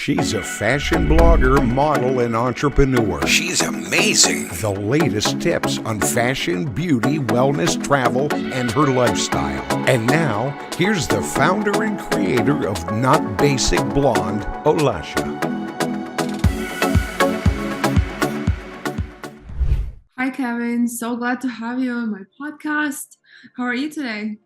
She's a fashion blogger, model, and entrepreneur. She's amazing. The latest tips on fashion, beauty, wellness, travel, and her lifestyle. And now, here's the founder and creator of Not Basic Blonde, Olasha. Hi, Kevin. So glad to have you on my podcast. How are you today?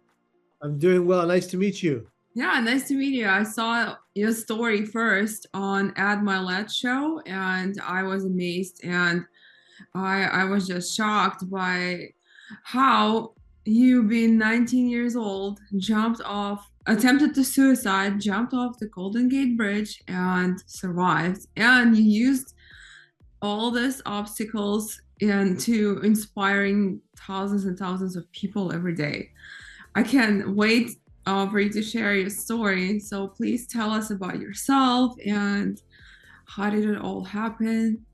I'm doing well. Nice to meet you. Yeah, nice to meet you. I saw your story first on Add My Led show, and I was amazed, and I was just shocked by how you, being 19 years old, attempted to suicide, jumped off the Golden Gate Bridge, and survived. And you used all these obstacles into inspiring thousands and thousands of people every day. I can't wait for you to share your story. So please tell us about yourself and how did it all happen?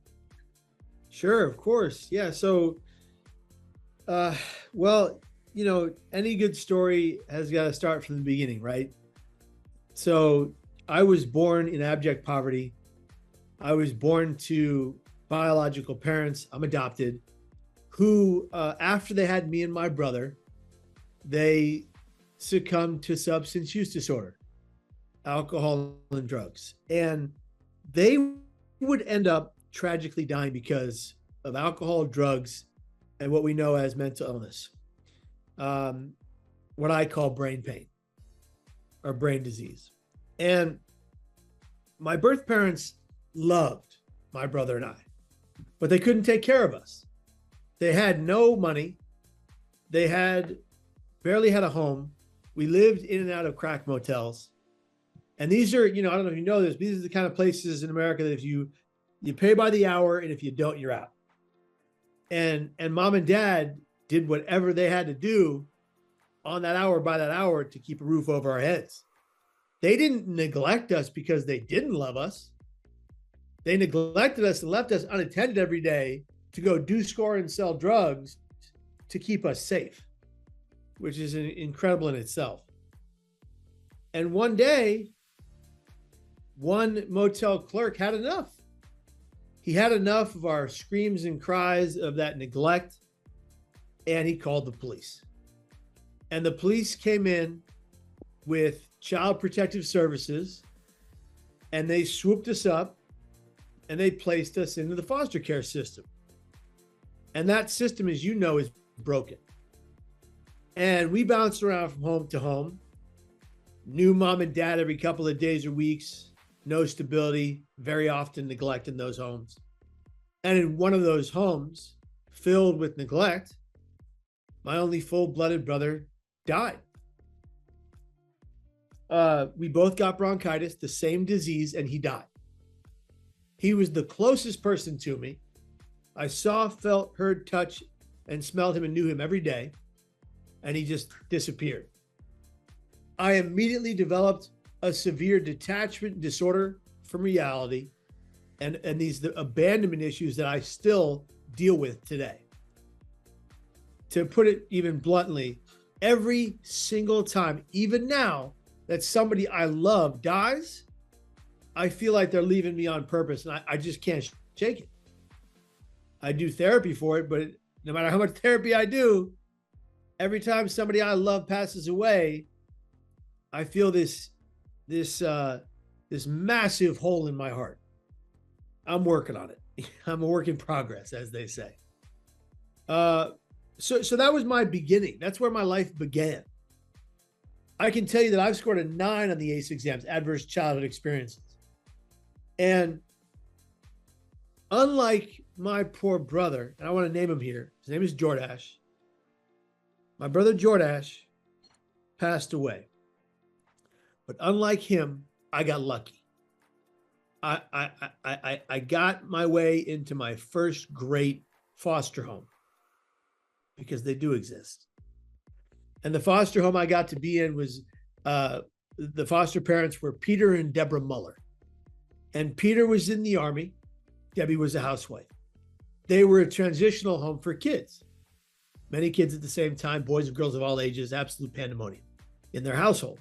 Sure, of course. Yeah. So, well, any good story has got to start from the beginning, right? So I was born in abject poverty. I was born to biological parents. I'm adopted, who, after they had me and my brother, they succumbed to substance use disorder, alcohol and drugs. And they would end up tragically dying because of alcohol, drugs, and what we know as mental illness, what I call brain pain or brain disease. And my birth parents loved my brother and I, but they couldn't take care of us. They had no money. They barely had a home. We lived in and out of crack motels. And these are, I don't know if you know this, these are the kind of places in America that if you pay by the hour, and if you don't, you're out. And mom and dad did whatever they had to do on that hour by that hour to keep a roof over our heads. They didn't neglect us because they didn't love us. They neglected us and left us unattended every day to go do score and sell drugs to keep us safe, which is incredible in itself. And one day, one motel clerk had enough. He had enough of our screams and cries of that neglect, and he called the police. And the police came in with Child Protective Services, and they swooped us up, and they placed us into the foster care system. And that system, as you know, is broken. And we bounced around from home to home, new mom and dad every couple of days or weeks, no stability, very often neglect in those homes. And in one of those homes, filled with neglect, my only full-blooded brother died. We both got bronchitis, the same disease, and he died. He was the closest person to me. I saw, felt, heard, touched, and smelled him and knew him every day. And he just disappeared. I immediately developed a severe detachment disorder from reality and the abandonment issues that I still deal with today. To put it even bluntly, every single time, even now, that somebody I love dies, I feel like they're leaving me on purpose, and I just can't shake it. I do therapy for it, but no matter how much therapy I do, every time somebody I love passes away, I feel this massive hole in my heart. I'm working on it. I'm a work in progress, as they say. So that was my beginning. That's where my life began. I can tell you that I've scored a 9 on the ACE exams, adverse childhood experiences. And unlike my poor brother, and I want to name him here, his name is Jordash. My brother Jordash passed away. But unlike him, I got lucky. I got my way into my first great foster home, because they do exist. And the foster home I got to be in was, the foster parents were Peter and Deborah Muller. And Peter was in the Army. Debbie was a housewife. They were a transitional home for kids. Many kids at the same time, boys and girls of all ages, absolute pandemonium in their household.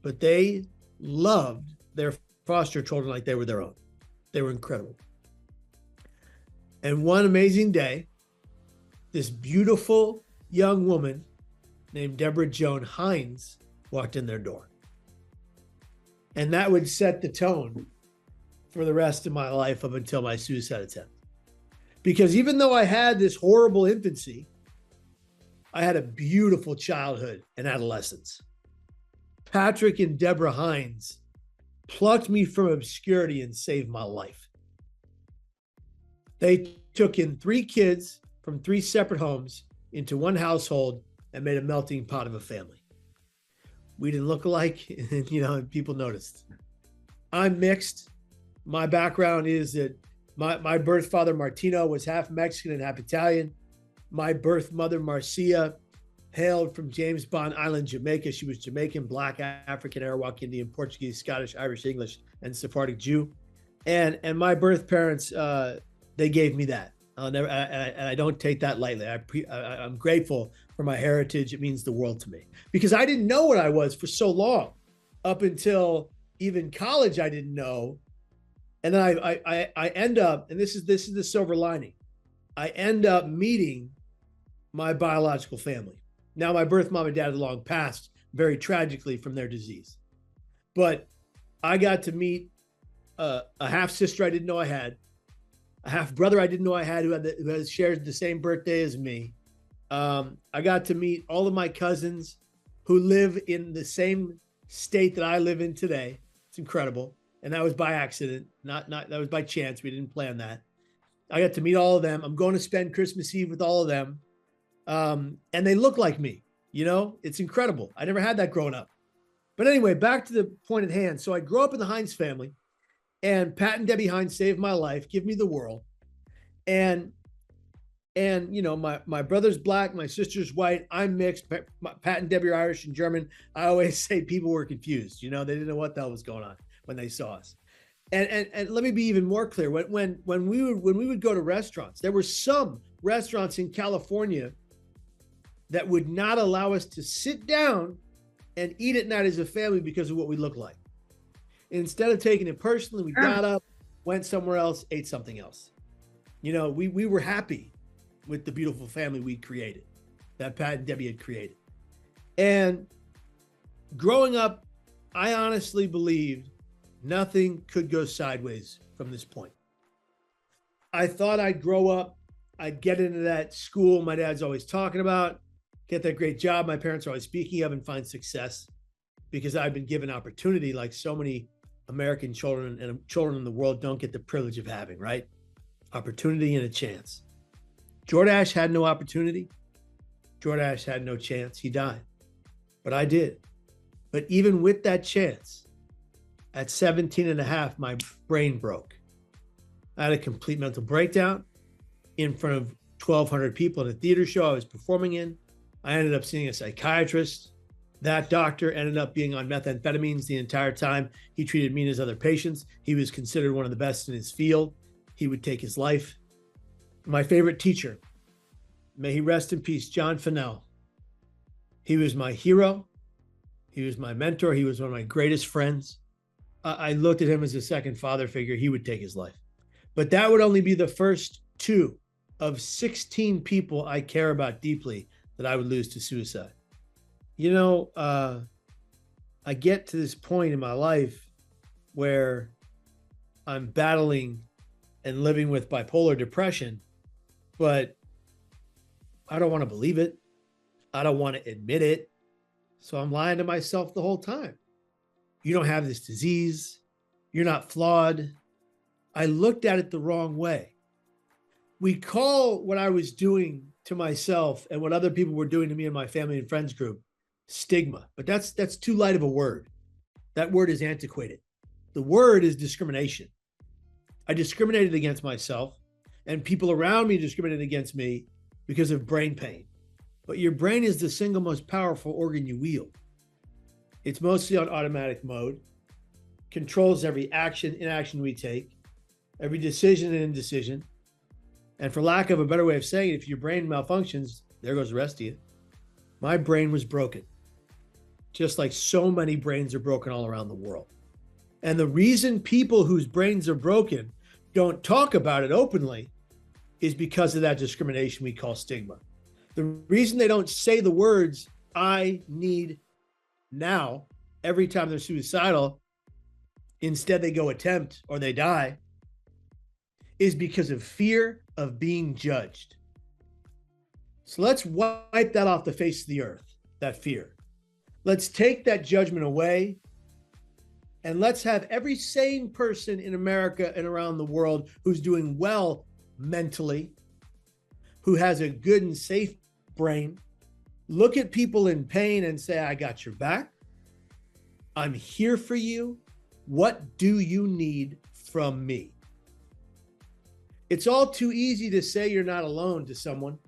But they loved their foster children like they were their own. They were incredible. And one amazing day, this beautiful young woman named Deborah Joan Hines walked in their door. And that would set the tone for the rest of my life up until my suicide attempt. Because even though I had this horrible infancy, I had a beautiful childhood and adolescence. Patrick and Deborah Hines plucked me from obscurity and saved my life. They took in 3 kids from 3 separate homes into one household and made a melting pot of a family. We didn't look alike, and people noticed. I'm mixed. My background is that my birth father, Martino, was half Mexican and half Italian. My birth mother, Marcia, hailed from James Bond Island, Jamaica. She was Jamaican, Black, African, Arawak, Indian, Portuguese, Scottish, Irish, English, and Sephardic Jew. And my birth parents, they gave me that. I don't take that lightly. I'm grateful for my heritage. It means the world to me because I didn't know what I was for so long, up until even college. I didn't know, and then I end up, and this is the silver lining. I end up meeting my biological family. Now, my birth mom and dad had long passed very tragically from their disease, but I got to meet a half sister I didn't know I had, a half brother I didn't know I had who has shared the same birthday as me. I got to meet all of my cousins who live in the same state that I live in today. It's incredible. And that was by accident, not that was by chance. We didn't plan that. I got to meet all of them. I'm going to spend Christmas Eve with all of them. And they look like me, it's incredible. I never had that growing up. But anyway, back to the point at hand. So I grew up in the Hines family, and Pat and Debbie Hines saved my life, give me the world. And my brother's Black, my sister's white, I'm mixed. Pat and Debbie are Irish and German. I always say people were confused. They didn't know what the hell was going on when they saw us. And let me be even more clear. When we would go to restaurants, there were some restaurants in California that would not allow us to sit down and eat at night as a family because of what we look like. Instead of taking it personally, we got up, went somewhere else, ate something else. We were happy with the beautiful family we created, that Pat and Debbie had created. And growing up, I honestly believed nothing could go sideways from this point. I thought I'd grow up, I'd get into that school my dad's always talking about, get that great job my parents are always speaking of, and find success because I've been given opportunity like so many American children and children in the world don't get the privilege of having, right? Opportunity and a chance. Jordash had no opportunity. Jordash had no chance. He died. But I did. But even with that chance, at 17 and a half, my brain broke. I had a complete mental breakdown in front of 1,200 people at a theater show I was performing in. I ended up seeing a psychiatrist. That doctor ended up being on methamphetamines the entire time. He treated me and his other patients. He was considered one of the best in his field. He would take his life. My favorite teacher, may he rest in peace, John Fennell. He was my hero. He was my mentor. He was one of my greatest friends. I looked at him as a second father figure. He would take his life. But that would only be the first 2 of 16 people I care about deeply that I would lose to suicide. I get to this point in my life where I'm battling and living with bipolar depression, but I don't want to believe it. I don't want to admit it. So I'm lying to myself the whole time. You don't have this disease. You're not flawed. I looked at it the wrong way. We call what I was doing to myself and what other people were doing to me and my family and friends group stigma, but that's too light of a word. That word is antiquated. The word is discrimination. I discriminated against myself, and people around me discriminated against me because of brain pain. But your brain is the single most powerful organ you wield. It's mostly on automatic mode, controls every action, inaction we take, every decision and indecision. And for lack of a better way of saying it, if your brain malfunctions, there goes the rest of you. My brain was broken, just like so many brains are broken all around the world. And the reason people whose brains are broken don't talk about it openly is because of that discrimination we call stigma. The reason they don't say the words, I need now, every time they're suicidal, instead they go attempt or they die, is because of fear of being judged. So let's wipe that off the face of the earth, that fear. Let's take that judgment away, and let's have every sane person in America and around the world who's doing well mentally, who has a good and safe brain, look at people in pain and say, I got your back. I'm here for you. What do you need from me? It's all too easy to say you're not alone to someone.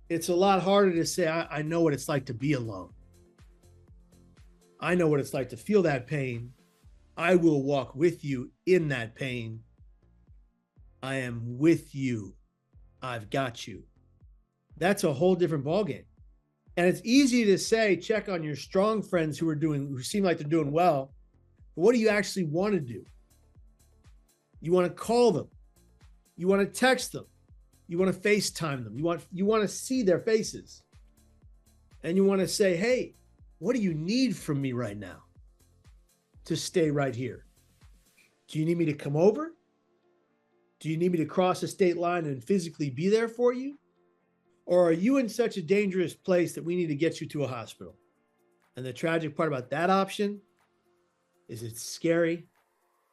It's a lot harder to say, I know what it's like to be alone. I know what it's like to feel that pain. I will walk with you in that pain. I am with you. I've got you. That's a whole different ballgame. And it's easy to say, check on your strong friends who seem like they're doing well. But what do you actually want to do? You want to call them. You want to text them. You want to FaceTime them. You want to see their faces. And you want to say, hey, what do you need from me right now to stay right here? Do you need me to come over? Do you need me to cross the state line and physically be there for you? Or are you in such a dangerous place that we need to get you to a hospital? And the tragic part about that option is it's scary.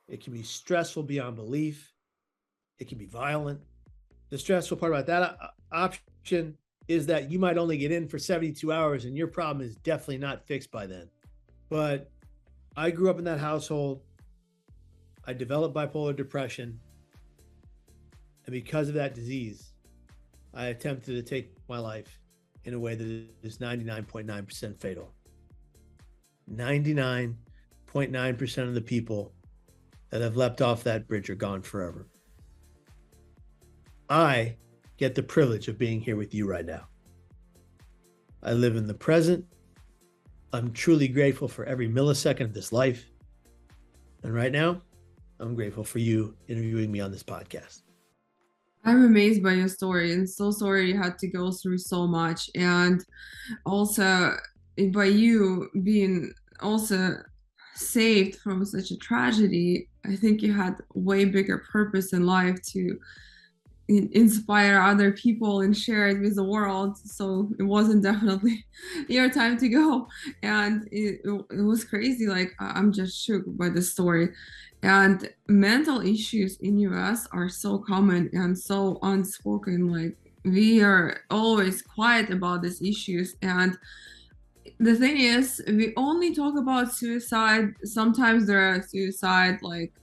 It can be stressful beyond belief. It can be violent. The stressful part about that option is that you might only get in for 72 hours and your problem is definitely not fixed by then. But I grew up in that household. I developed bipolar depression. And because of that disease, I attempted to take my life in a way that is 99.9% fatal. 99.9% of the people that have leapt off that bridge are gone forever. I get the privilege of being here with you right now. I live in the present. I'm truly grateful for every millisecond of this life. And right now, I'm grateful for you interviewing me on this podcast. I'm amazed by your story and so sorry you had to go through so much. And also by you being also saved from such a tragedy, I think you had way bigger purpose in life to inspire other people and share it with the world. So it wasn't definitely your time to go. And it was crazy. Like, I'm just shook by the story. And mental issues in US are so common and so unspoken. Like, we are always quiet about these issues. And the thing is, we only talk about suicide. Sometimes there are suicide like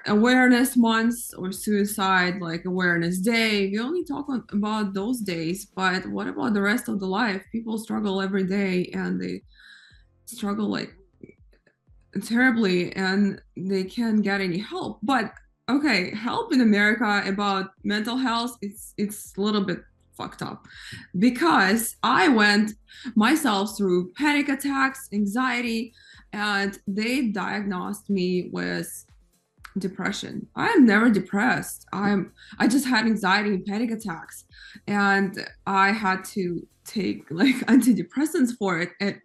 awareness months or suicide like awareness day. We only talk about those days, but what about the rest of the life? People struggle every day and they struggle like terribly and they can't get any help. But okay, help in America about mental health, it's a little bit fucked up because I went myself through panic attacks, anxiety, and they diagnosed me with depression. I'm never depressed. I just had anxiety and panic attacks, and I had to take like antidepressants for it. And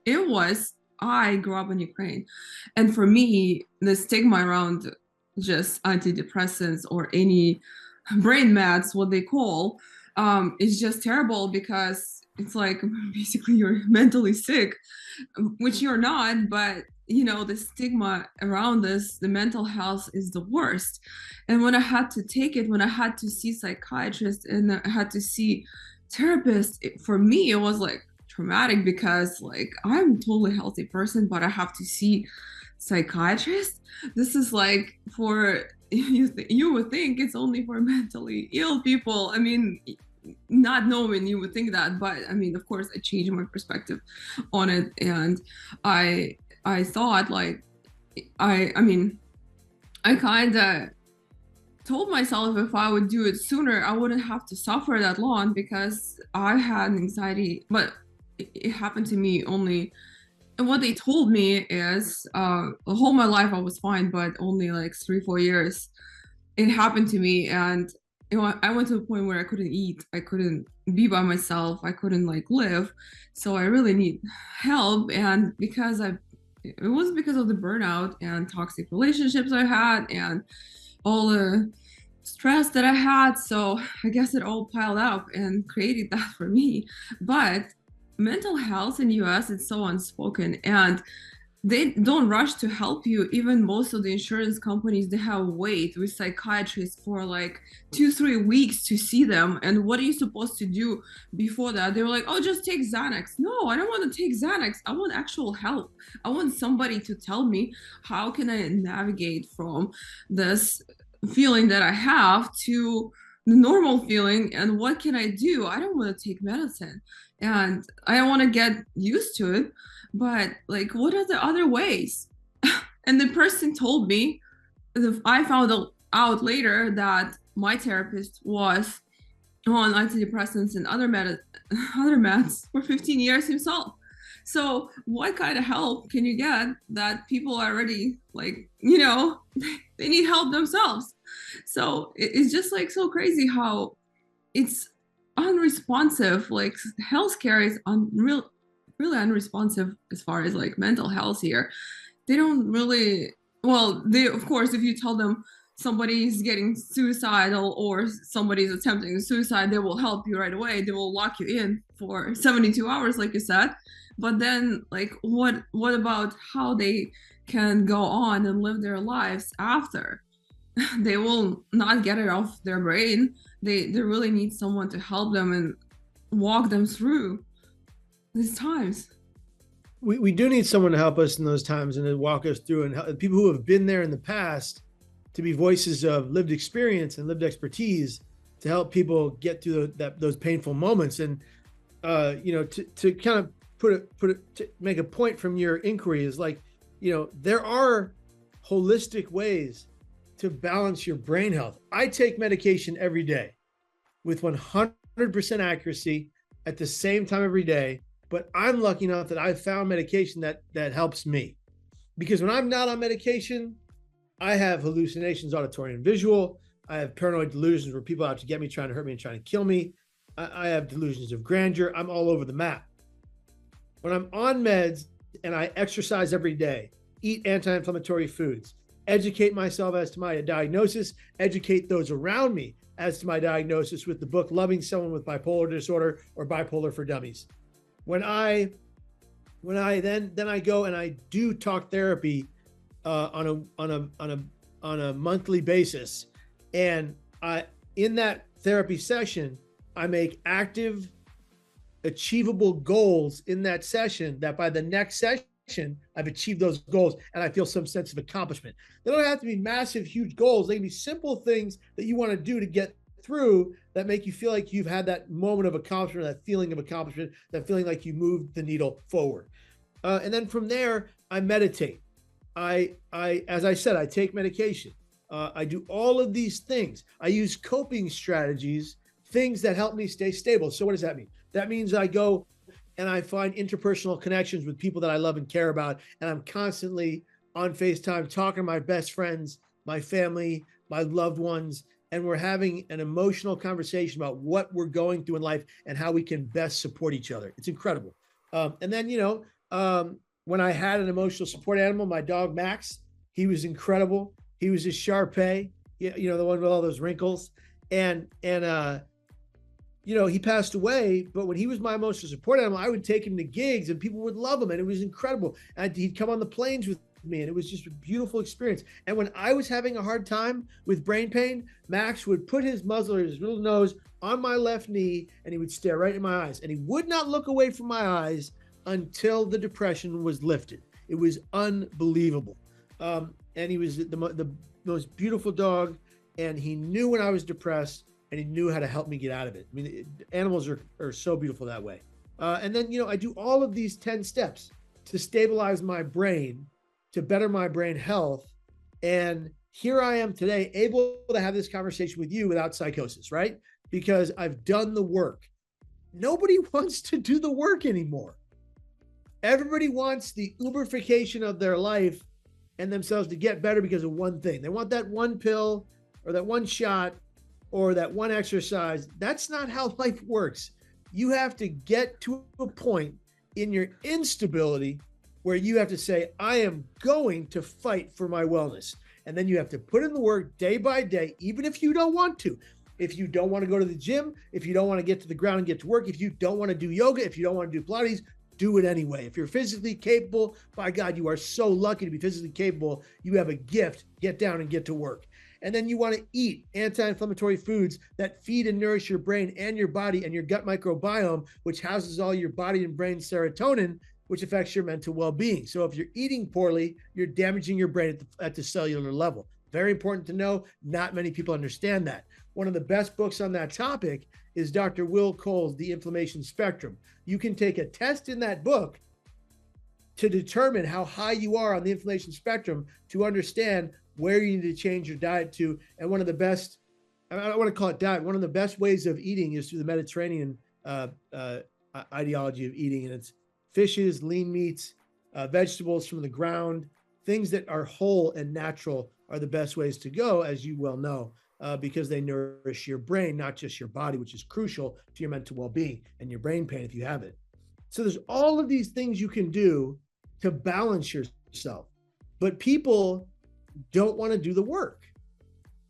I grew up in Ukraine, and for me, the stigma around just antidepressants or any brain meds, what they call, is just terrible because it's like basically you're mentally sick, which you're not, but you know, the stigma around this, the mental health is the worst. And when I had to take it, when I had to see psychiatrists and I had to see therapists, for me, it was like traumatic because like I'm a totally healthy person, but I have to see psychiatrists. This is like for, you would think it's only for mentally ill people. I mean, not knowing you would think that, but I mean, of course, I changed my perspective on it. And I thought like, I mean, I kind of told myself if I would do it sooner, I wouldn't have to suffer that long because I had anxiety, but it happened to me only And what they told me is, the whole my life I was fine, but only like 3, 4 years it happened to me, and I went to a point where I couldn't eat, I couldn't be by myself, I couldn't like live, so I really need help. And it was because of the burnout and toxic relationships I had and all the stress that I had. So I guess it all piled up and created that for me. But mental health in US is so unspoken, and they don't rush to help you. Even most of the insurance companies, they have wait with psychiatrists for like 2, 3 weeks to see them. And what are you supposed to do before that? They were like, oh, just take Xanax. No, I don't want to take Xanax. I want actual help. I want somebody to tell me how can I navigate from this feeling that I have to the normal feeling, and what can I do? I don't want to take medicine, and I don't want to get used to it, but like, what are the other ways? And the person told me, I found out later that my therapist was on antidepressants and other meds for 15 years himself. So what kind of help can you get that people are already like, they need help themselves? So it's just like so crazy how it's unresponsive. Like healthcare is really unresponsive as far as like mental health here. They don't really, well, they, of course, if you tell them somebody's getting suicidal or somebody's attempting suicide, they will help you right away. They will lock you in for 72 hours, like you said. But then, like, what about how they can go on and live their lives after? They will not get it off their brain. They really need someone to help them and walk them through these times. We do need someone to help us in those times and to walk us through, and help, people who have been there in the past, to be voices of lived experience and lived expertise to help people get through those painful moments. And to kind of to make a point from your inquiry is like, there are holistic ways to balance your brain health. I take medication every day with 100% accuracy at the same time every day. But I'm lucky enough that I've found medication that helps me. Because when I'm not on medication, I have hallucinations, auditory and visual. I have paranoid delusions where people are out to get me, trying to hurt me and trying to kill me. I have delusions of grandeur. I'm all over the map. When I'm on meds and I exercise every day, eat anti-inflammatory foods, educate myself as to my diagnosis, educate those around me as to my diagnosis with the book Loving Someone with Bipolar Disorder or Bipolar for Dummies. When I then I go and I do talk therapy on a monthly basis, and in that therapy session I make active, achievable goals in that session, that by the next session I've achieved those goals and I feel some sense of accomplishment. They don't have to be massive, huge goals. They can be simple things that you want to do to get through that make you feel like you've had that moment of accomplishment, that feeling of accomplishment, that feeling like you moved the needle forward. And then from there, I meditate. As I said, I take medication. I do all of these things. I use coping strategies, things that help me stay stable. So what does that mean? That means I go and I find interpersonal connections with people that I love and care about. And I'm constantly on FaceTime talking to my best friends, my family, my loved ones, and we're having an emotional conversation about what we're going through in life and how we can best support each other. It's incredible. And then, when I had an emotional support animal, my dog Max, he was incredible. He was a Shar-Pei, the one with all those wrinkles. And he passed away, but when he was my emotional support animal, I would take him to gigs and people would love him. And it was incredible. And he'd come on the planes with me, and it was just a beautiful experience. And when I was having a hard time with brain pain, Max would put his muzzle or his little nose on my left knee, and he would stare right in my eyes, and he would not look away from my eyes until the depression was lifted. It was unbelievable. And he was the most beautiful dog, and he knew when I was depressed, and he knew how to help me get out of it. I mean, animals are so beautiful that way. And then, I do all of these 10 steps to stabilize my brain, to better my brain health. And here I am today, able to have this conversation with you without psychosis, right? Because I've done the work. Nobody wants to do the work anymore. Everybody wants the uberification of their life and themselves to get better because of one thing. They want that one pill or that one shot or that one exercise. That's not how life works. You have to get to a point in your instability where you have to say, I am going to fight for my wellness. And then you have to put in the work day by day, even if you don't want to. If you don't want to go to the gym, if you don't want to get to the ground and get to work, if you don't want to do yoga, if you don't want to do Pilates, do it anyway. If you're physically capable, by God, you are so lucky to be physically capable. You have a gift. Get down and get to work. And then you want to eat anti-inflammatory foods that feed and nourish your brain and your body and your gut microbiome, which houses all your body and brain serotonin, which affects your mental well-being. So if you're eating poorly, you're damaging your brain at the cellular level. Very important to know. Not many people understand that. One of the best books on that topic is Dr. Will Cole's The Inflammation Spectrum. You can take a test in that book to determine how high you are on the inflammation spectrum to understand where you need to change your diet to. And one of the best, I don't want to call it diet, one of the best ways of eating is through the Mediterranean ideology of eating. And it's fishes, lean meats, vegetables from the ground, things that are whole and natural are the best ways to go, as you well know, because they nourish your brain, not just your body, which is crucial to your mental well-being and your brain pain if you have it. So there's all of these things you can do to balance yourself, but people don't want to do the work.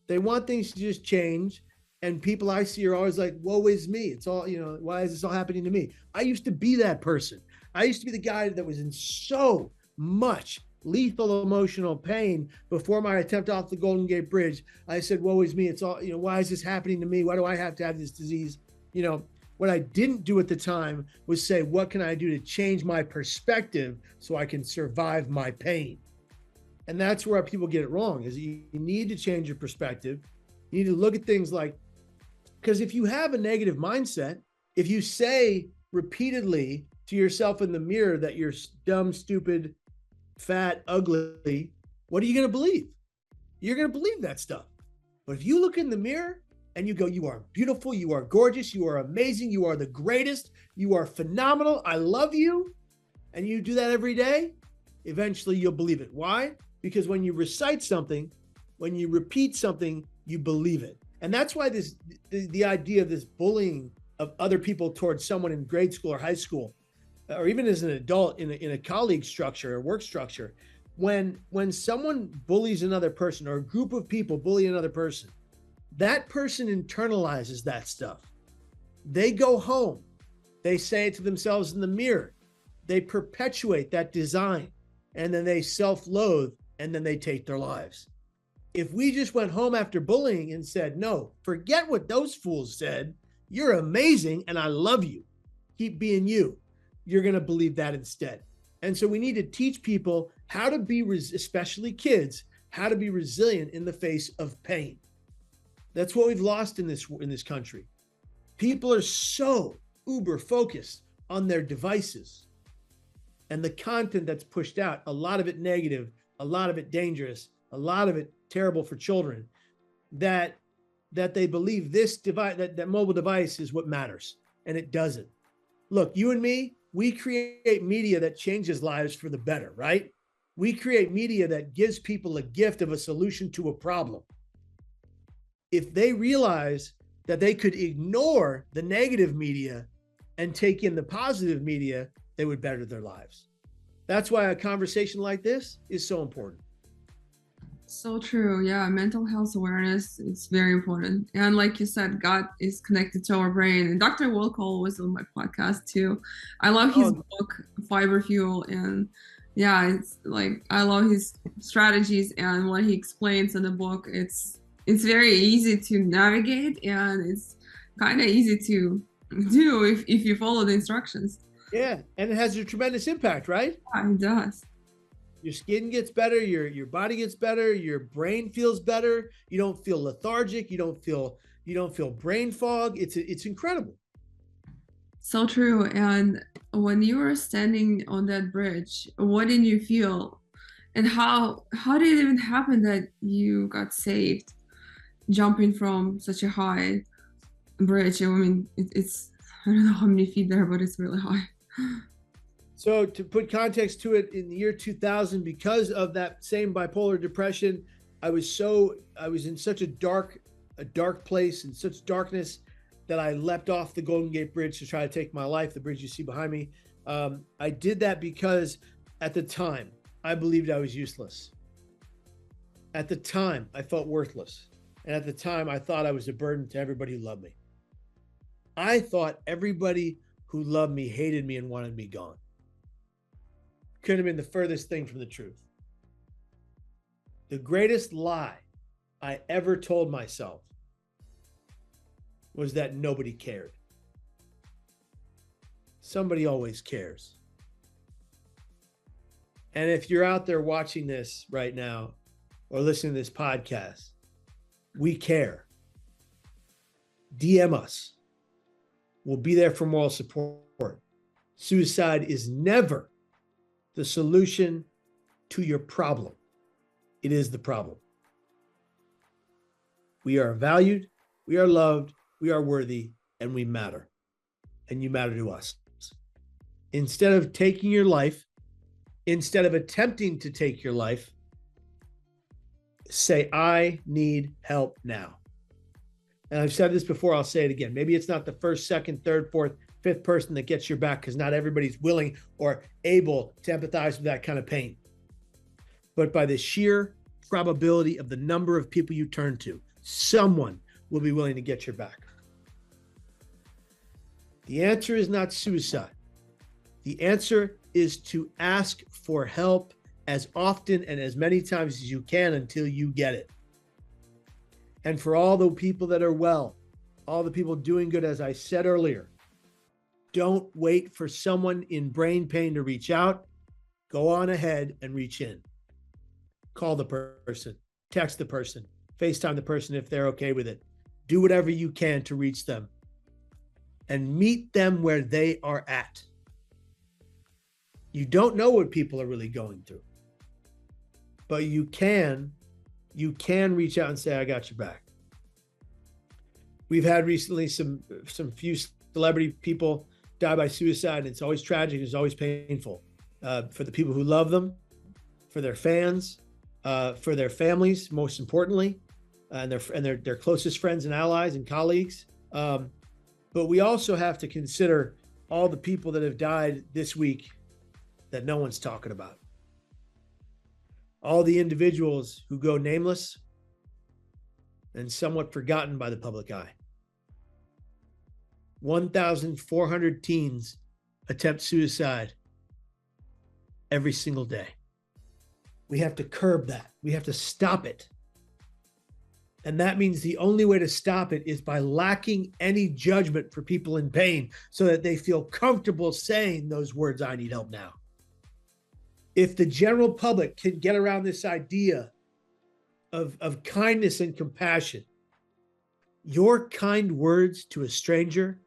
They want things to just change. And people I see are always like, woe is me. It's all, why is this all happening to me? I used to be that person. I used to be the guy that was in so much lethal emotional pain before my attempt off the Golden Gate Bridge. I said, woe is me. It's all, why is this happening to me? Why do I have to have this disease? What I didn't do at the time was say, what can I do to change my perspective so I can survive my pain? And that's where people get it wrong, is you need to change your perspective. You need to look at things like, because if you have a negative mindset, if you say repeatedly to yourself in the mirror that you're dumb, stupid, fat, ugly, what are you going to believe? You're going to believe that stuff. But if you look in the mirror and you go, you are beautiful, you are gorgeous, you are amazing, you are the greatest, you are phenomenal, I love you, and you do that every day, eventually you'll believe it. Why? Because when you recite something, when you repeat something, you believe it. And that's why the idea of this bullying of other people towards someone in grade school or high school, or even as an adult in a colleague structure or work structure, when someone bullies another person or a group of people bully another person, that person internalizes that stuff. They go home, they say it to themselves in the mirror, they perpetuate that design, and then they self-loathe, and then they take their lives. If we just went home after bullying and said, no, forget what those fools said, you're amazing and I love you, keep being you, you're going to believe that instead. And so we need to teach people how to be, especially kids, how to be resilient in the face of pain. That's what we've lost in this country. People are so uber focused on their devices and the content that's pushed out, a lot of it negative, a lot of it dangerous, a lot of it terrible for children, that they believe this device, that mobile device is what matters, and it doesn't. Look, you and me, we create media that changes lives for the better, right? We create media that gives people a gift of a solution to a problem. If they realize that they could ignore the negative media and take in the positive media, they would better their lives. That's why a conversation like this is so important. So true. Yeah, mental health awareness is very important. And like you said, gut is connected to our brain. And Dr. Will Cole was on my podcast too. I love his book, Fiber Fuel. And yeah, it's like, I love his strategies and what he explains in the book. It's very easy to navigate, and it's kind of easy to do if you follow the instructions. Yeah, and it has a tremendous impact, right? Yeah, it does. Your skin gets better, your body gets better, your brain feels better. You don't feel lethargic. You don't feel brain fog. It's incredible. So true. And when you were standing on that bridge, what did you feel? And how did it even happen that you got saved jumping from such a high bridge? I mean, it's I don't know how many feet there, but it's really high. So to put context to it, in the year 2000, because of that same bipolar depression, I was in such a dark place, in such darkness, that I leapt off the Golden Gate Bridge to try to take my life, the bridge you see behind me. I did that because at the time, I believed I was useless. At the time, I felt worthless. And at the time, I thought I was a burden to everybody who loved me. I thought everybody who loved me hated me and wanted me gone. Couldn't have been the furthest thing from the truth. The greatest lie I ever told myself was that nobody cared. Somebody always cares. And if you're out there watching this right now or listening to this podcast, we care. DM us. We'll be there for moral support. Suicide is never the solution to your problem. It is the problem. We are valued, we are loved, we are worthy, and we matter. And you matter to us. Instead of taking your life, instead of attempting to take your life, say, I need help now. And I've said this before, I'll say it again. Maybe it's not the first, second, third, fourth, fifth person that gets your back, because not everybody's willing or able to empathize with that kind of pain. But by the sheer probability of the number of people you turn to, someone will be willing to get your back. The answer is not suicide. The answer is to ask for help as often and as many times as you can until you get it. And for all the people that are well, all the people doing good, as I said earlier, don't wait for someone in brain pain to reach out. Go on ahead and reach in. Call the person, text the person, FaceTime the person if they're okay with it. Do whatever you can to reach them and meet them where they are at. You don't know what people are really going through, but you can reach out and say, I got your back. We've had recently some few celebrity people die by suicide, and it's always tragic. It's always painful for the people who love them, for their fans, for their families, most importantly, and their closest friends and allies and colleagues. But we also have to consider all the people that have died this week that no one's talking about. All the individuals who go nameless and somewhat forgotten by the public eye. 1,400 teens attempt suicide every single day. We have to curb that. We have to stop it. And that means the only way to stop it is by lacking any judgment for people in pain so that they feel comfortable saying those words, I need help now. If the general public can get around this idea of kindness and compassion, your kind words to a stranger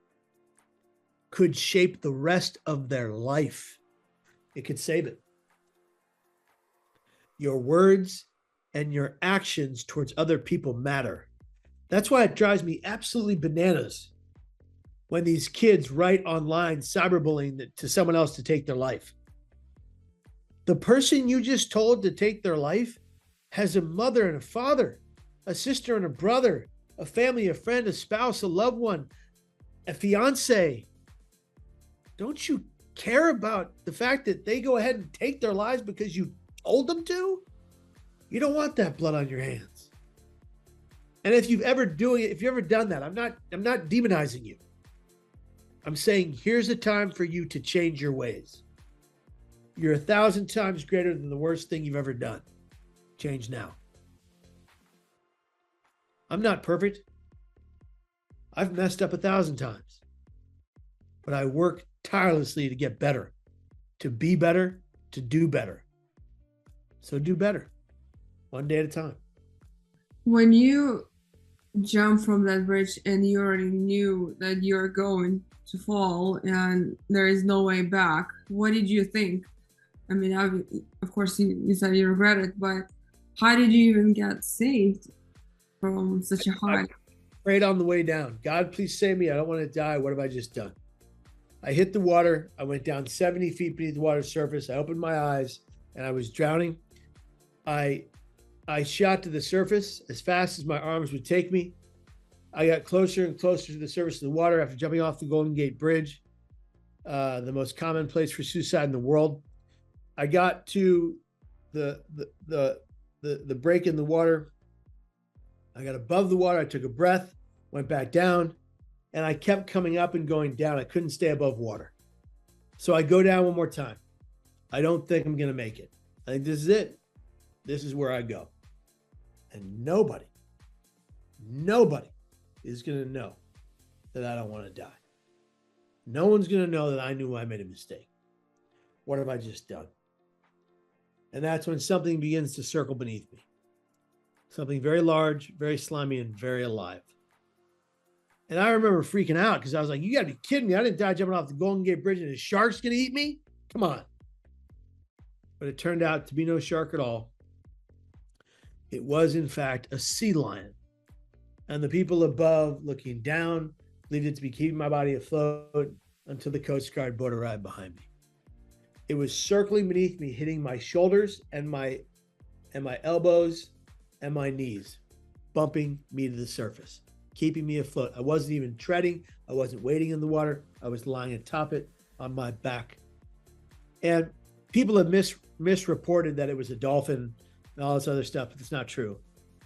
could shape the rest of their life. It could save it. Your words and your actions towards other people matter. That's why it drives me absolutely bananas when these kids write online cyberbullying to someone else to take their life. The person you just told to take their life has a mother and a father, a sister and a brother, a family, a friend, a spouse, a loved one, a fiance. Don't you care about the fact that they go ahead and take their lives because you told them to? You don't want that blood on your hands. And if you've ever done that, I'm not demonizing you. I'm saying here's a time for you to change your ways. You're 1,000 times greater than the worst thing you've ever done. Change now. I'm not perfect. I've messed up 1,000 times. But I work tirelessly to get better, to be better, to do better. So do better, one day at a time. When you jump from that bridge and you already knew that you're going to fall and there is no way back, what did you think? I mean, of course, you said you regret it, but how did you even get saved from such a high? I prayed on the way down. God, please save me. I don't want to die. What have I just done? I hit the water. I went down 70 feet beneath the water's surface. I opened my eyes and I was drowning. I shot to the surface as fast as my arms would take me. I got closer and closer to the surface of the water after jumping off the Golden Gate Bridge, the most common place for suicide in the world. I got to the break in the water. I got above the water. I took a breath, went back down, and I kept coming up and going down. I couldn't stay above water. So I go down one more time. I don't think I'm going to make it. I think this is it. This is where I go. And nobody is going to know that I don't want to die. No one's going to know that I knew I made a mistake. What have I just done? And that's when something begins to circle beneath me. Something very large, very slimy, and very alive. And I remember freaking out because I was like, you got to be kidding me. I didn't die jumping off the Golden Gate Bridge and a shark's going to eat me? Come on. But it turned out to be no shark at all. It was, in fact, a sea lion. And the people above looking down believed it to be keeping my body afloat until the Coast Guard boat arrived behind me. It was circling beneath me, hitting my shoulders and my elbows and my knees, bumping me to the surface, keeping me afloat. I wasn't even treading. I wasn't wading in the water. I was lying atop it on my back. And people have misreported that it was a dolphin and all this other stuff, but it's not true.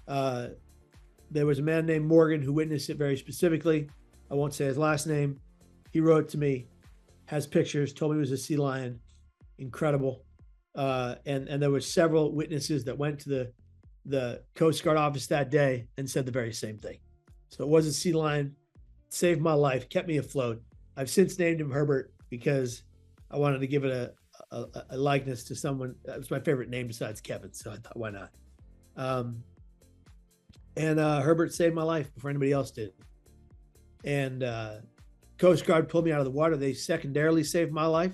There was a man named Morgan who witnessed it very specifically. I won't say his last name. He wrote to me, has pictures, told me it was a sea lion. Incredible. And there were several witnesses that went to the Coast Guard office that day and said the very same thing. So it was a sea lion, saved my life, kept me afloat. I've since named him Herbert because I wanted to give it a likeness to someone. That was my favorite name besides Kevin, so I thought, why not? And Herbert saved my life before anybody else did. And Coast Guard pulled me out of the water. They secondarily saved my life.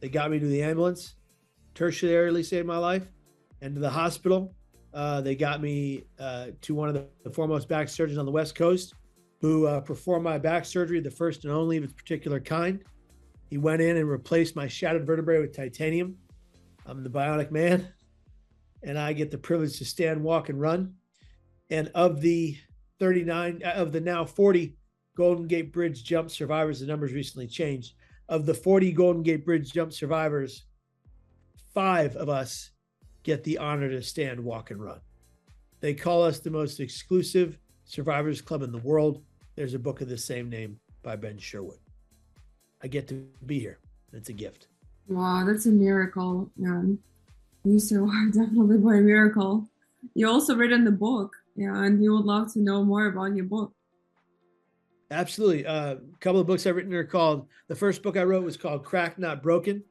They got me to the ambulance, tertiarily saved my life, and to the hospital. They got me to one of the foremost back surgeons on the West Coast who performed my back surgery, the first and only of its particular kind. He went in and replaced my shattered vertebrae with titanium. I'm the bionic man, and I get the privilege to stand, walk, and run. And of the 39, of the now 40 Golden Gate Bridge jump survivors, the numbers recently changed. Of the 40 Golden Gate Bridge jump survivors, 5 of us get the honor to stand, walk, and run. They call us the most exclusive survivors club in the world. There's a book of the same name by Ben Sherwood. I get to be here. It's a gift. Wow, that's a miracle, man. You survived definitely by a miracle. You also written the book, and we would love to know more about your book. Absolutely. A couple of books I've written are called, the first book I wrote was called Cracked Not Broken,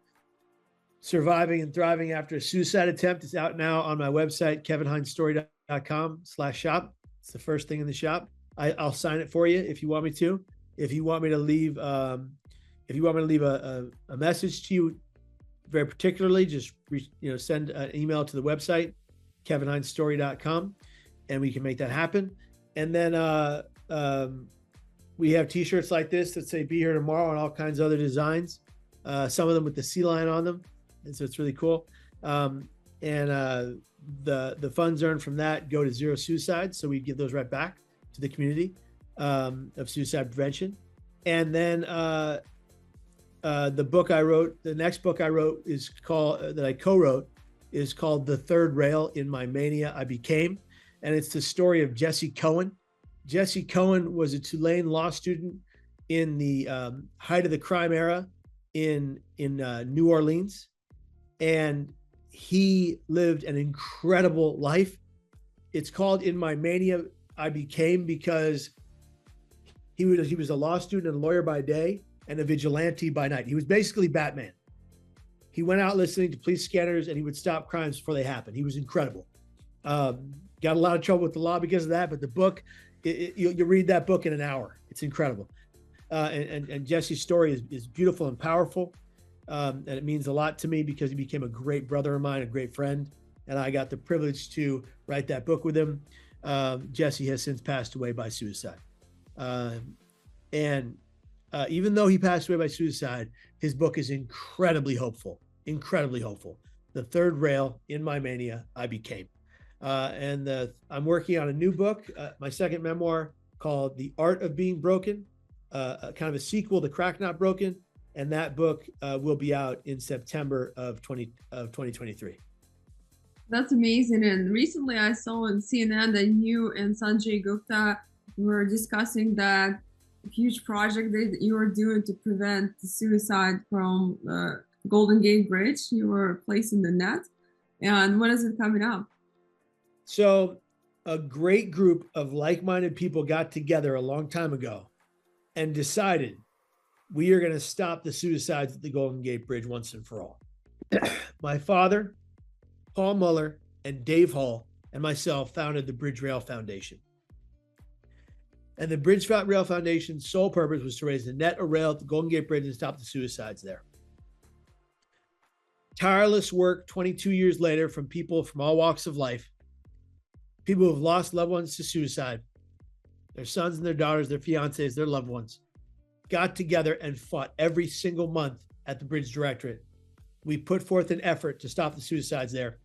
Surviving and Thriving After a Suicide Attempt. It's out now on my website, kevinhinesstory.com/shop. It's the first thing in the shop. I'll sign it for you if you want me to. If you want me to leave, a message to you very particularly, just send an email to the website, kevinhinesstory.com, and we can make that happen. And then we have t-shirts like this that say "Be Here Tomorrow" and all kinds of other designs. Some of them with the sea lion on them, and so it's really cool. The funds earned from that go to Zero Suicide, so we give those right back to the community of suicide prevention. And then the book I wrote, the next book I wrote is called, that I co-wrote, is called "The Third Rail in My Mania I Became," and it's the story of Jesse Cohen. Jesse Cohen was a Tulane law student in the height of the crime era in New Orleans, and he lived an incredible life. It's called "In My Mania I Became" because he was a law student and a lawyer by day and a vigilante by night. He was basically Batman. He went out listening to police scanners and he would stop crimes before they happened. He was incredible. Got a lot of trouble with the law because of that, but the book, you read that book in an hour. It's incredible. And Jesse's story is beautiful and powerful. And it means a lot to me because he became a great brother of mine, a great friend. And I got the privilege to write that book with him. Jesse has since passed away by suicide. And Even though he passed away by suicide, his book is incredibly hopeful, incredibly hopeful. The third rail in my mania, I became. I'm working on a new book, my second memoir called The Art of Being Broken, kind of a sequel to Crack Not Broken. And that book will be out in September of 2023. That's amazing. And recently I saw on CNN that you and Sanjay Gupta were discussing that huge project that you were doing to prevent the suicide from Golden Gate Bridge. You were placing the net. And when is it coming out? So a great group of like-minded people got together a long time ago and decided we are going to stop the suicides at the Golden Gate Bridge once and for all. My father, Paul Muller, and Dave Hall and myself founded the Bridge Rail Foundation. And the Bridge Rail Foundation's sole purpose was to raise the net or rail at the Golden Gate Bridge and stop the suicides there. Tireless work 22 years later from people from all walks of life, people who have lost loved ones to suicide, their sons and their daughters, their fiancés, their loved ones, got together and fought every single month at the Bridge Directorate. We put forth an effort to stop the suicides there.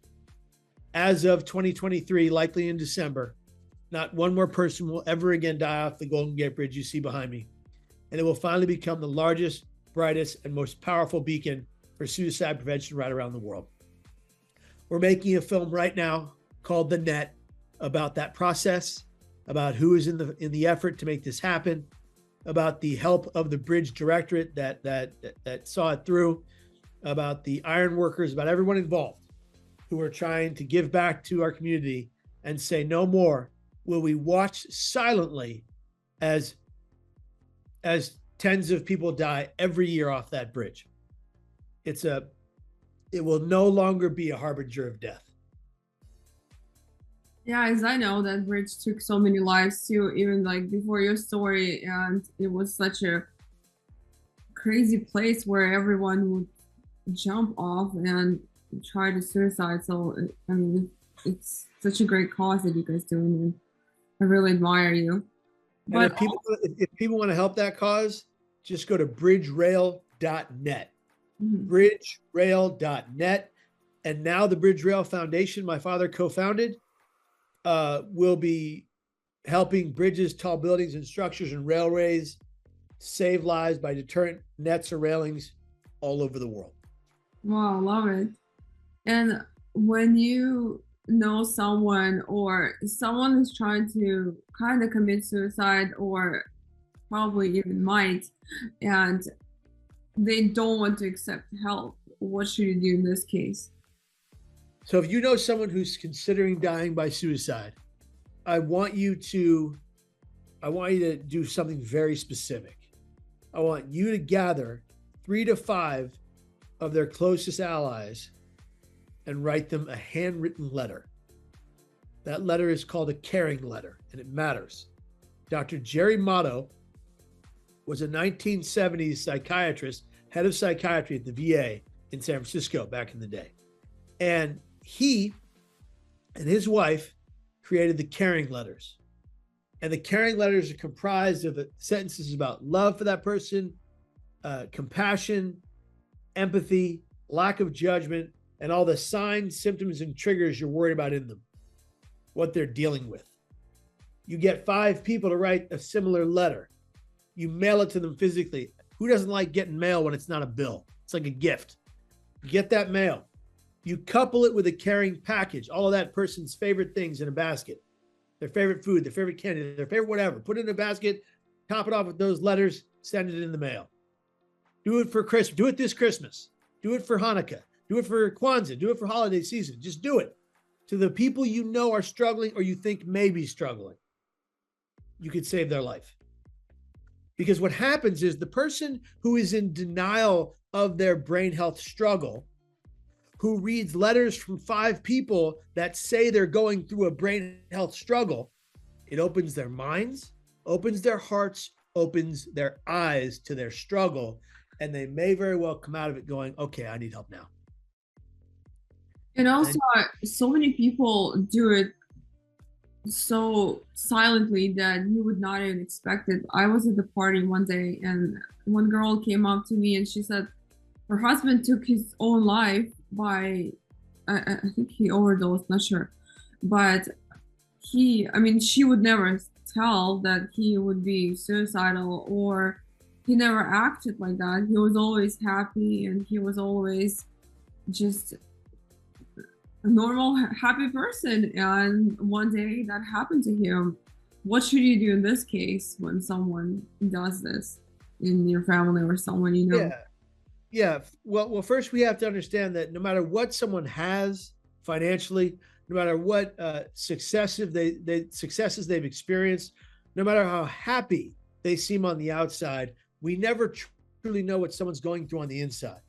As of 2023, likely in December, not one more person will ever again die off the Golden Gate Bridge you see behind me. And it will finally become the largest, brightest, and most powerful beacon for suicide prevention right around the world. We're making a film right now called The Net about that process, about who is in the effort to make this happen, about the help of the Bridge Directorate that saw it through, about the iron workers, about everyone involved who are trying to give back to our community and say no more will we watch silently as tens of people die every year off that bridge. It will no longer be a harbinger of death. Yeah, as I know, that bridge took so many lives too, even like before your story, and it was such a crazy place where everyone would jump off and try to suicide. So I mean, it's such a great cause that you guys doing, and I really admire you. But if people want to help that cause, just go to bridgerail.net. Bridgerail.net. And now the Bridge Rail Foundation, my father co-founded, will be helping bridges, tall buildings, and structures and railways save lives by deterrent nets or railings all over the world. Wow, love it. And when you know someone or someone who's trying to kind of commit suicide or probably even might, and they don't want to accept help, what should you do in this case? So if you know someone who's considering dying by suicide, I want you to do something very specific. I want you to gather 3 to 5 of their closest allies and write them a handwritten letter. That letter is called a caring letter, and it matters. Dr. Jerry Motto was a 1970s psychiatrist, head of psychiatry at the VA in San Francisco back in the day. And he and his wife created the caring letters. And the caring letters are comprised of sentences about love for that person, compassion, empathy, lack of judgment, and all the signs, symptoms, and triggers you're worried about in them, what they're dealing with. You get 5 people to write a similar letter. You mail it to them physically. Who doesn't like getting mail when it's not a bill? It's like a gift. You get that mail. You couple it with a caring package, all of that person's favorite things in a basket, their favorite food, their favorite candy, their favorite whatever. Put it in a basket, top it off with those letters, send it in the mail. Do it for Christmas. Do it this Christmas. Do it for Hanukkah. Do it for Kwanzaa. Do it for holiday season. Just do it to the people you know are struggling or you think may be struggling. You could save their life. Because what happens is the person who is in denial of their brain health struggle, who reads letters from 5 people that say they're going through a brain health struggle, it opens their minds, opens their hearts, opens their eyes to their struggle, and they may very well come out of it going, okay, I need help now. And also, so many people do it so silently that you would not even expect it. I was at the party one day and one girl came up to me and she said her husband took his own life by, I think he overdosed, not sure. But I mean, she would never tell that he would be suicidal, or he never acted like that. He was always happy and he was always just a normal, happy person. And one day that happened to him. What should you do in this case when someone does this in your family or someone you know? Yeah. Yeah. Well, first we have to understand that no matter what someone has financially, no matter what successes they've experienced, no matter how happy they seem on the outside, we never truly know what someone's going through on the inside.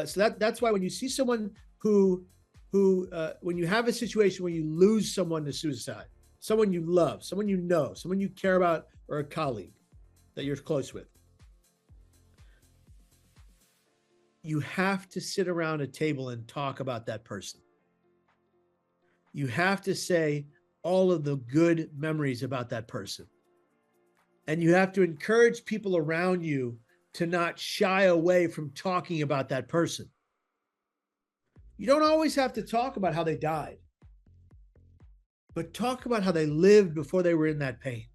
So that's why when you see someone who when you have a situation where you lose someone to suicide, someone you love, someone you know, someone you care about, or a colleague that you're close with, you have to sit around a table and talk about that person. You have to say all of the good memories about that person. And you have to encourage people around you to not shy away from talking about that person. You don't always have to talk about how they died, but talk about how they lived before they were in that pain.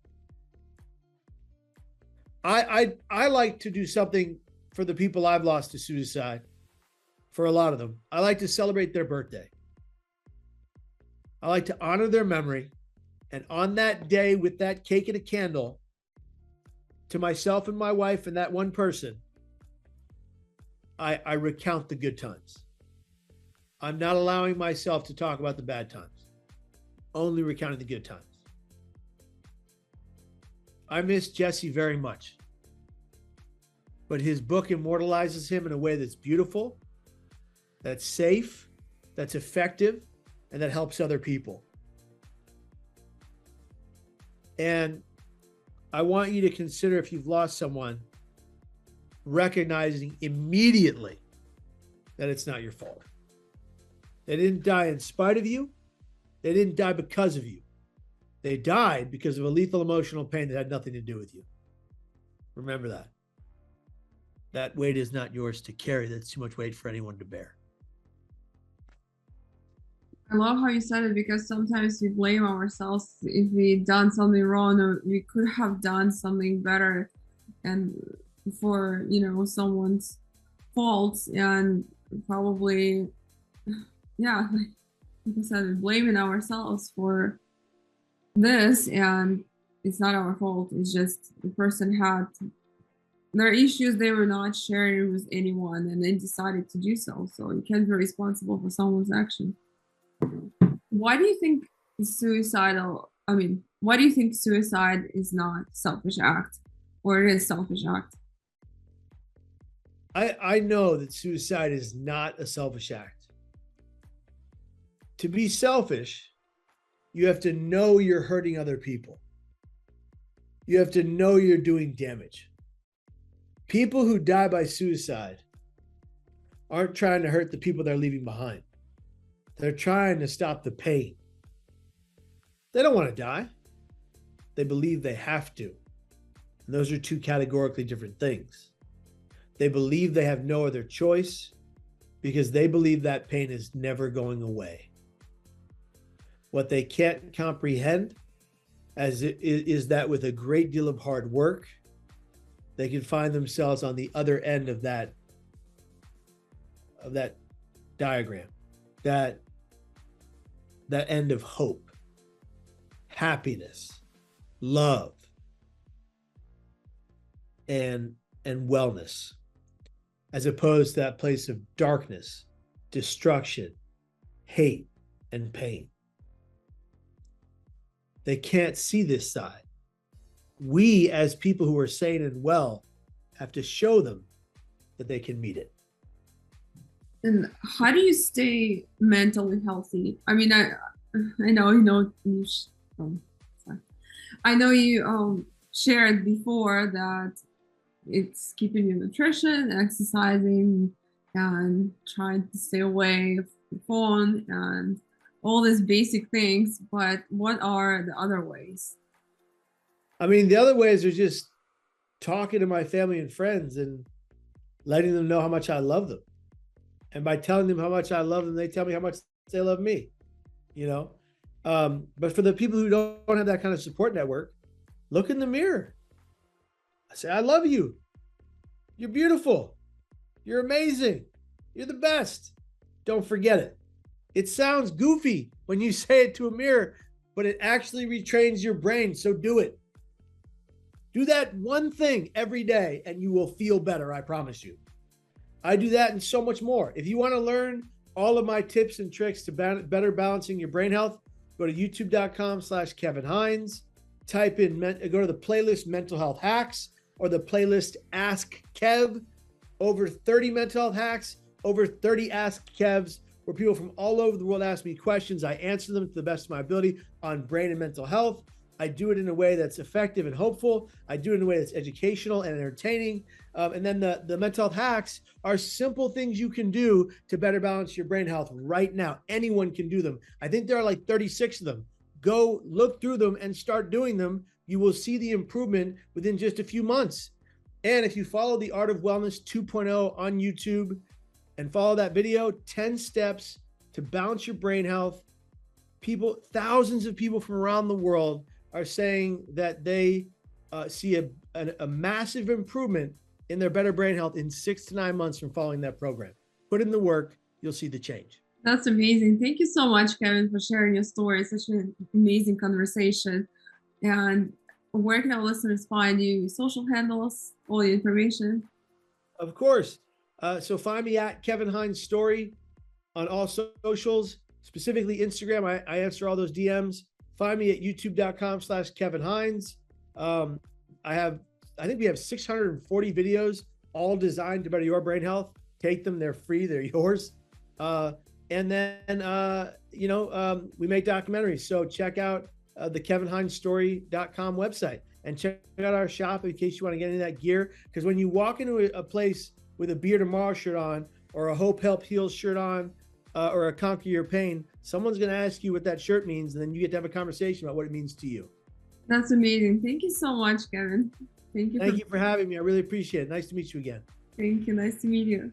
I like to do something for the people I've lost to suicide. For a lot of them, I like to celebrate their birthday. I like to honor their memory. And on that day, with that cake and a candle, to myself and my wife and that one person, I recount the good times. I'm not allowing myself to talk about the bad times, only recounting the good times. I miss Jesse very much, but his book immortalizes him in a way that's beautiful, that's safe, that's effective, and that helps other people. And I want you to consider, if you've lost someone, recognizing immediately that it's not your fault. They didn't die in spite of you. They didn't die because of you. They died because of a lethal emotional pain that had nothing to do with you. Remember that. That weight is not yours to carry. That's too much weight for anyone to bear. I love how you said it, because sometimes we blame ourselves if we done something wrong or we could have done something better, and for someone's faults, and probably, yeah, like I said, blaming ourselves for this, and it's not our fault. It's just the person had their issues they were not sharing with anyone, and they decided to do so. So you can't be responsible for someone's action. Why do you think why do you think suicide is not selfish act, or it is selfish act? I know that suicide is not a selfish act. To be selfish, you have to know you're hurting other people. You have to know you're doing damage. People who die by suicide aren't trying to hurt the people they're leaving behind. They're trying to stop the pain. They don't want to die. They believe they have to. And those are two categorically different things. They believe they have no other choice because they believe that pain is never going away. What they can't comprehend is that with a great deal of hard work, they can find themselves on the other end of that diagram, that end of hope, happiness, love, and wellness, as opposed to that place of darkness, destruction, hate, and pain. They can't see this side. We, as people who are sane and well, have to show them that they can meet it. And how do you stay mentally healthy? I mean, I know I know you shared before that it's keeping your nutrition, exercising, and trying to stay away from the phone, and all these basic things, but what are the other ways? I mean, the other ways are just talking to my family and friends and letting them know how much I love them. And by telling them how much I love them, they tell me how much they love me, you know? But for the people who don't have that kind of support network, look in the mirror. I say, I love you. You're beautiful. You're amazing. You're the best. Don't forget it. It sounds goofy when you say it to a mirror, but it actually retrains your brain. So do it. Do that one thing every day and you will feel better. I promise you. I do that and so much more. If you want to learn all of my tips and tricks to better balancing your brain health, go to youtube.com/Kevin Hines. Type in, go to the playlist Mental Health Hacks or the playlist Ask Kev. Over 30 mental health hacks, over 30 Ask Kevs, where people from all over the world ask me questions. I answer them to the best of my ability on brain and mental health. I do it in a way that's effective and hopeful. I do it in a way that's educational and entertaining. And then the mental health hacks are simple things you can do to better balance your brain health right now. Anyone can do them. I think there are like 36 of them. Go look through them and start doing them. You will see the improvement within just a few months. And if you follow the Art of Wellness 2.0 on YouTube and follow that video, 10 steps to balance your brain health. People, thousands of people from around the world are saying that they see a massive improvement in their better brain health in 6 to 9 months from following that program. Put in the work, you'll see the change. That's amazing. Thank you so much, Kevin, for sharing your story. Such an amazing conversation. And where can our listeners find you? Social handles, all the information. Of course. So find me at Kevin Hines Story on all socials, specifically Instagram. I answer all those DMs. Find me at youtube.com/Kevin Hines. I think we have 640 videos, all designed to better your brain health. Take them, they're free, they're yours. And then, we make documentaries. So check out the KevinHinesStory.com website and check out our shop in case you want to get into that gear. Because when you walk into a place with a Beer Tomorrow shirt on, or a Hope Help Heals shirt on, or a Conquer Your Pain, someone's going to ask you what that shirt means, and then you get to have a conversation about what it means to you. That's amazing. Thank you so much, Kevin. Thank you for having me. I really appreciate it. Nice to meet you again. Thank you. Nice to meet you.